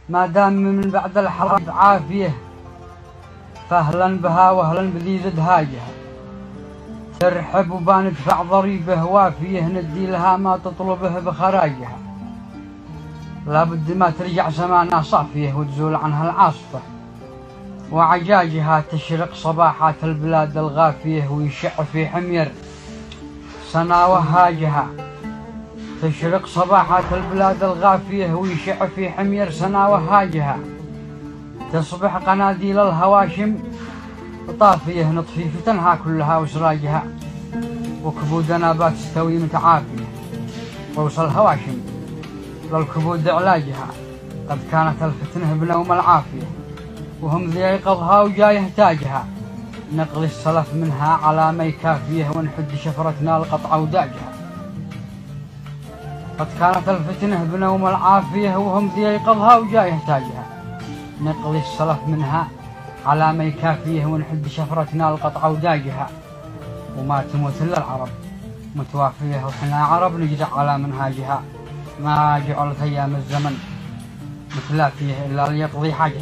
ما دام من بعد الحرب عافية، فأهلا بها وأهلا بذي زد هاجها. ترحب وبندفع ضريبه وافيه، ندي لها ما تطلبه بخراجها. لابد ما ترجع زمانها صافية وتزول عنها العاصفة، وعجاجها تشرق صباحات البلاد الغافية ويشع في حمير سنا وهاجها. تشرق صباحات البلاد الغافية ويشع في حمير سنا وهاجها. تصبح قناديل الهواشم طافية، نطفي فتنها كلها وسراجها. وكبودنا بتستوي متعافية، ووصل الهواشم للكبود علاجها. قد كانت الفتنة بنوم العافية، وهم ذي يقظها وجاي يحتاجها. نقل السلف منها على ما يكافيه، ونحد شفرتنا القطع وداجها. قد كانت الفتنة بنوم العافية، وهم ذي يقظها وجاي يحتاجها. نقل السلف منها على ما يكافيه، ونحد شفرتنا القطع وداجها. وما تموت إلا العرب متوافية، وحنا عرب نجرع على منهاجها. ما جعلت أيام الزمن متلافية إلا ليقضي حاجة.